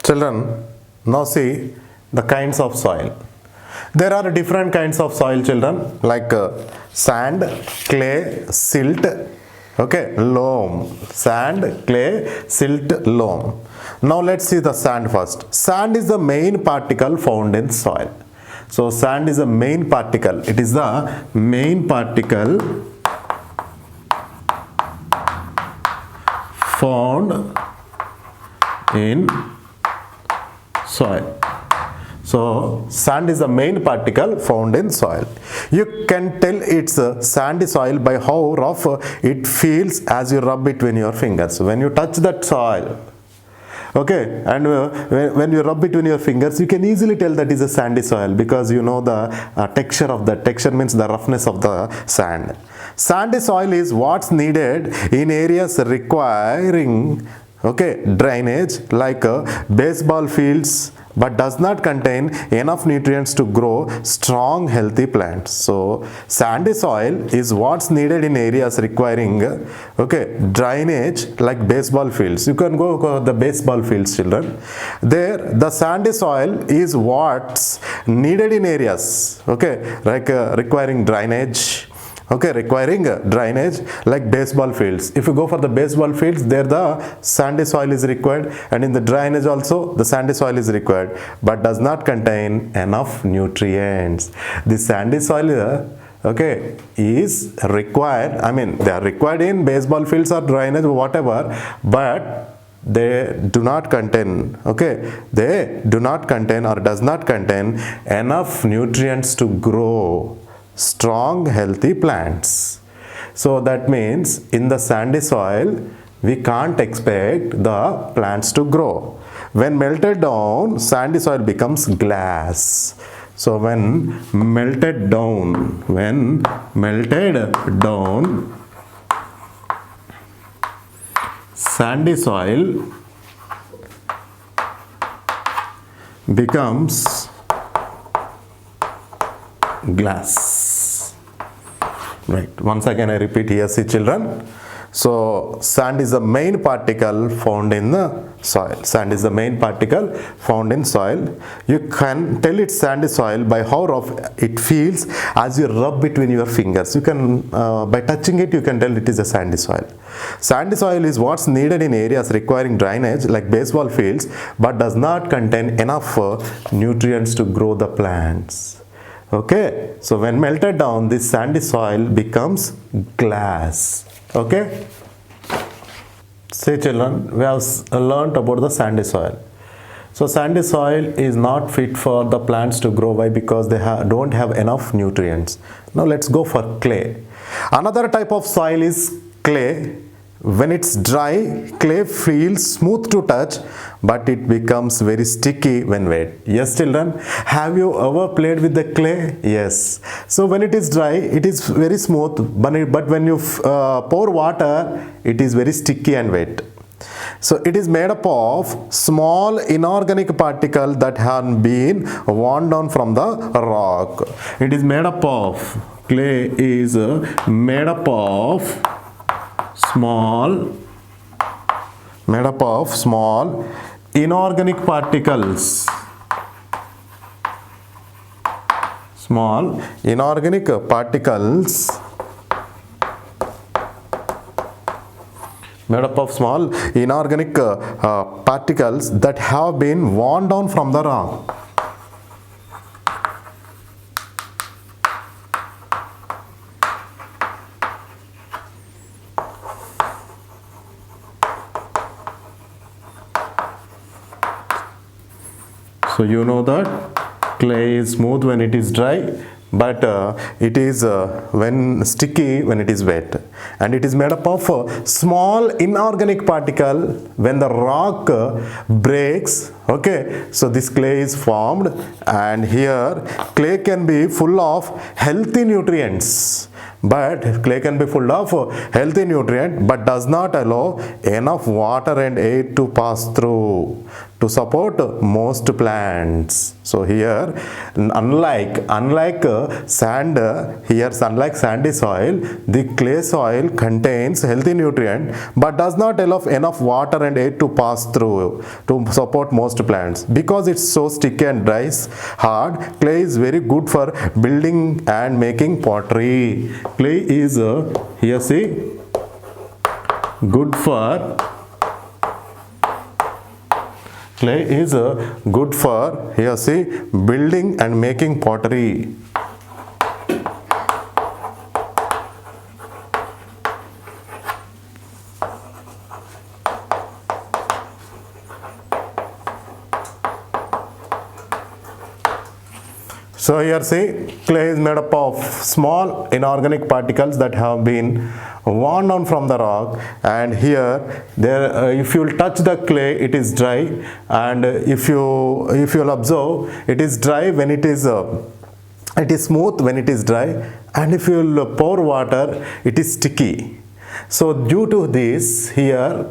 Children, now see the kinds of soil. There are different kinds of soil, children, like sand, clay, silt, okay, loam. Sand, clay, silt, loam. Now let's see the sand first. Sand is the main particle found in soil. So sand is the main particle. It is the main particle found in soil. So sand is the main particle found in soil. You can tell it's a sandy soil by how rough it feels as you rub between your fingers. When you touch that soil, okay, and when you rub between your fingers, you can easily tell that is a sandy soil because you know the texture of the texture means the roughness of the sand. Sandy soil is what's needed in areas requiring, okay, drainage like baseball fields, but does not contain enough nutrients to grow strong healthy plants. So sandy soil is what's needed in areas requiring, okay, drainage like baseball fields. You can go the baseball fields, children. There the sandy soil is what's needed in areas, okay, like requiring drainage, okay, requiring drainage like baseball fields. If you go for the baseball fields, there the sandy soil is required, and in the drainage also the sandy soil is required, but does not contain enough nutrients. The sandy soil okay, is required, I mean they are required in baseball fields or drainage, whatever, but they do not contain, okay, they do not contain or does not contain enough nutrients to grow strong healthy plants. So that means in the sandy soil we can't expect the plants to grow. When melted down, sandy soil becomes glass. So when melted down, sandy soil becomes glass. Right, once again I repeat here, see children. So sand is the main particle found in the soil. Sand is the main particle found in soil. You can tell it's sandy soil by how rough it feels as you rub between your fingers. You can by touching it you can tell it is a sandy soil. Sandy soil is what's needed in areas requiring drainage like baseball fields, but does not contain enough nutrients to grow the plants. Okay, so when melted down, this sandy soil becomes glass. Okay, see children, we have learnt about the sandy soil. So sandy soil is not fit for the plants to grow. Why? Because they don't have enough nutrients. Now let's go for clay. Another type of soil is clay. When it's dry, clay feels smooth to touch, but it becomes very sticky when wet. Yes children, have you ever played with the clay? Yes. So when it is dry, it is very smooth, but when you pour water, it is very sticky and wet. So it is made up of small inorganic particles that have been worn down from the rock. It is made up of, clay is made up of small inorganic particles. Small inorganic particles made up of small inorganic particles that have been worn down from the rock. So you know that clay is smooth when it is dry, but it is when sticky when it is wet, and it is made up of small inorganic particle when the rock breaks. Okay, so this clay is formed, and here clay can be full of healthy nutrients. But clay can be full of healthy nutrient, but does not allow enough water and air to pass through to support most plants. So here, unlike sand, unlike sandy soil, the clay soil contains healthy nutrient but does not allow enough water and air to pass through to support most plants. Because it's so sticky and dries hard, clay is very good for building and making pottery. Clay is here see good for clay is good for here see building and making pottery. So here see clay is made up of small inorganic particles that have been worn down from the rock, and here if you will touch the clay it is dry, and if you will observe it is dry when it is smooth when it is dry, and if you will pour water it is sticky. So due to this here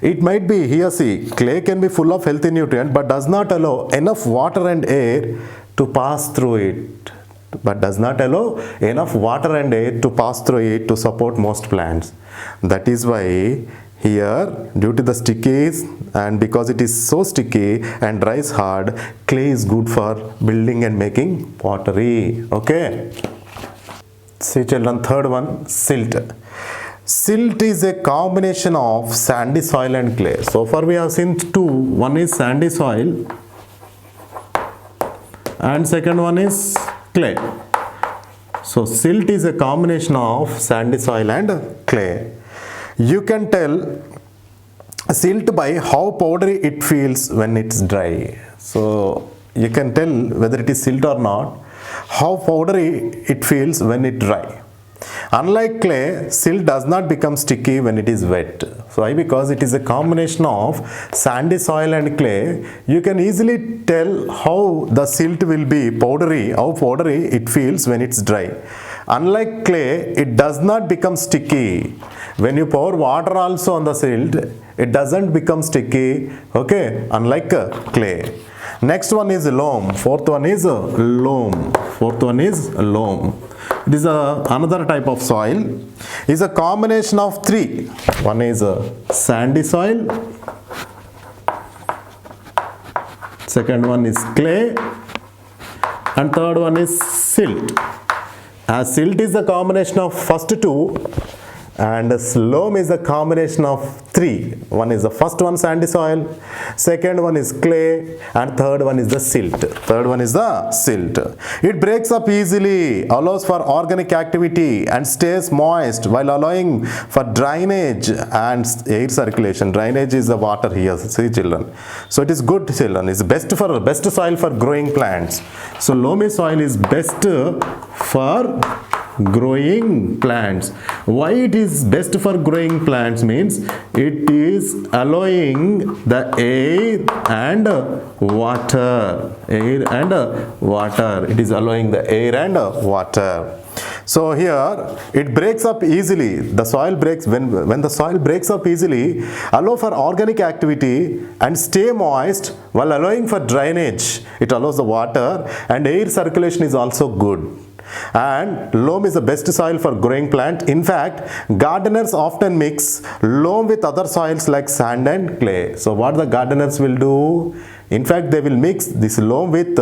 it might be here see clay can be full of healthy nutrient but does not allow enough water and air to pass through it, but does not allow enough water and air to pass through it to support most plants. That is why here due to the stickies and because it is so sticky and dries hard, clay is good for building and making pottery. Okay. See children, third one, silt. Silt is a combination of sandy soil and clay. So far we have seen two. One is sandy soil and second one is clay. So silt is a combination of sandy soil and clay. You can tell silt by how powdery it feels when it's dry. So you can tell whether it is silt or not, how powdery it feels when it dry. Unlike clay, silt does not become sticky when it is wet. So why? Because it is a combination of sandy soil and clay. You can easily tell how the silt will be powdery, how powdery it feels when it's dry. Unlike clay, it does not become sticky. When you pour water also on the silt, it doesn't become sticky. Okay, unlike clay. Next one is loam. Fourth one is loam. Fourth one is loam. It is another type of soil. It is a combination of three. One is sandy soil. Second one is clay. And third one is silt. As silt is a combination of first two, and loam is a combination of three. One is the first one sandy soil, second one is clay, and third one is the silt. Third one is the silt. It breaks up easily, allows for organic activity, and stays moist while allowing for drainage and air circulation. Drainage is the water here, see children. So it is good children. It's best soil for growing plants. So loamy soil is best for growing plants. Why it is best for growing plants means it is allowing the air and water. It is allowing the air and water. So here it breaks up easily. The soil breaks when the soil breaks up easily, allow for organic activity and stay moist while allowing for drainage. It allows the water and air circulation is also good. And loam is the best soil for growing plant. In fact, gardeners often mix loam with other soils like sand and clay. So what the gardeners will do? In fact, they will mix this loam with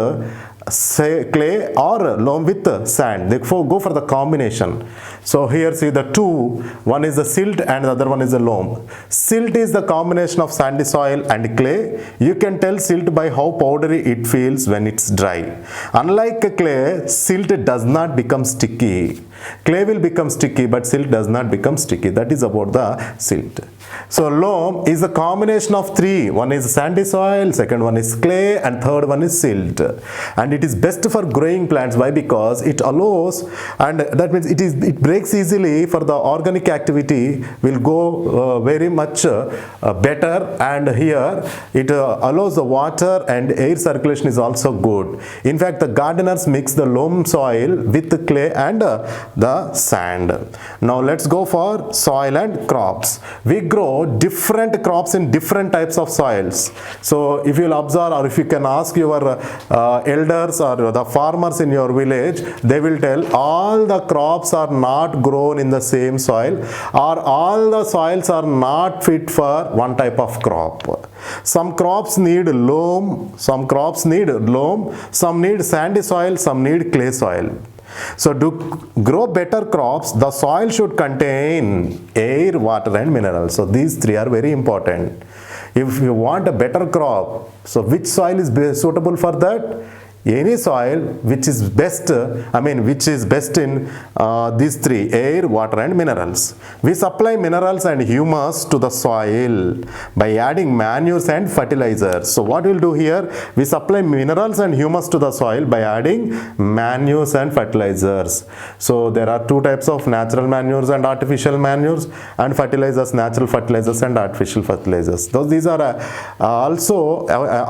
clay or loam with sand. They go for the combination. So here see the two, one is the silt and the other one is the loam. Silt is the combination of sandy soil and clay. You can tell silt by how powdery it feels when it's dry. Unlike clay, silt does not become sticky. Clay will become sticky but silt does not become sticky. That is about the silt. So loam is a combination of three. One is sandy soil, second one is clay, and third one is silt. And it is best for growing plants. Why? Because it allows, and that means it breaks easily for the organic activity will go very much better, and here it allows the water and air circulation is also good. In fact, the gardeners mix the loam soil with the clay and the sand. Now let's go for soil and crops. We grow grow different crops in different types of soils. So if you'll observe, or if you can ask your elders or the farmers in your village, they will tell all the crops are not grown in the same soil, or all the soils are not fit for one type of crop. Some crops need loam, some need sandy soil, some need clay soil. So to grow better crops, the soil should contain air, water and minerals. So these three are very important. If you want a better crop, so which soil is suitable for that? Any soil which is best, which is best in these three: air, water and minerals. We supply minerals and humus to the soil by adding manures and fertilizers. So what we'll do here, we supply minerals and humus to the soil by adding manures and fertilizers. So there are two types of natural manures and artificial manures, and fertilizers, natural fertilizers and artificial fertilizers. These are also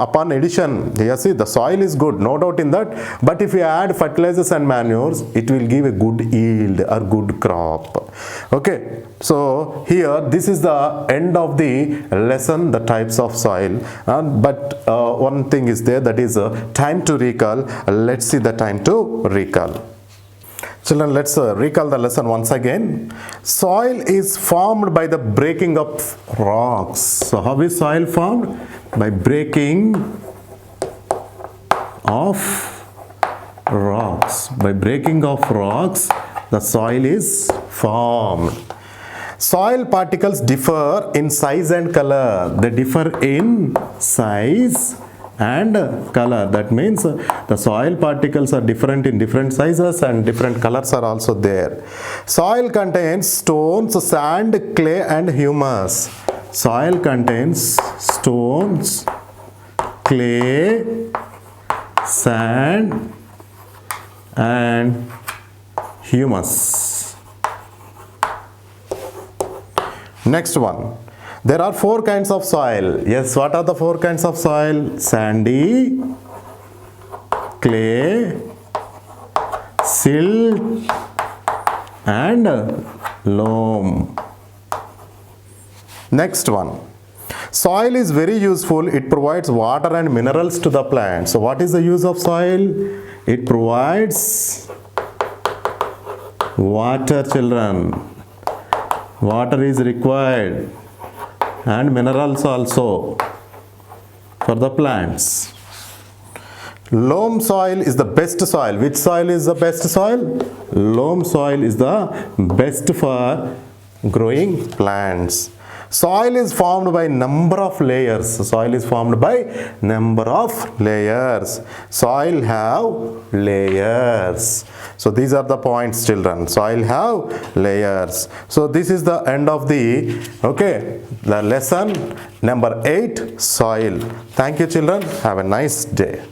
upon addition. You see, the soil is good, no doubt in that, but if you add fertilizers and manures, it will give a good yield or good crop. Okay, so here this is the end of the lesson, the types of soil, but one thing is there, that is time to recall. Let's see the time to recall. Children, let's recall the lesson once again. Soil is formed by the breaking of rocks. So how is soil formed? By breaking of rocks. By breaking of rocks, the soil is formed. Soil particles differ in size and color. They differ in size and color. That means the soil particles are different in different sizes, and different colors are also there. Soil contains stones, sand, clay and humus. Soil contains stones, clay, sand and humus. Next one. There are four kinds of soil. Yes, what are the four kinds of soil? Sandy, clay, silt and loam. Next one. Soil is very useful. It provides water and minerals to the plant. So what is the use of soil? It provides water, children. Water is required, and minerals also for the plants. Loam soil is the best soil. Which soil is the best soil? Loam soil is the best for growing plants. Soil is formed by number of layers. Soil is formed by number of layers. Soil have layers. So these are the points, children. Soil have layers. So this is the end of the lesson number 8, soil. Thank you, children. Have a nice day.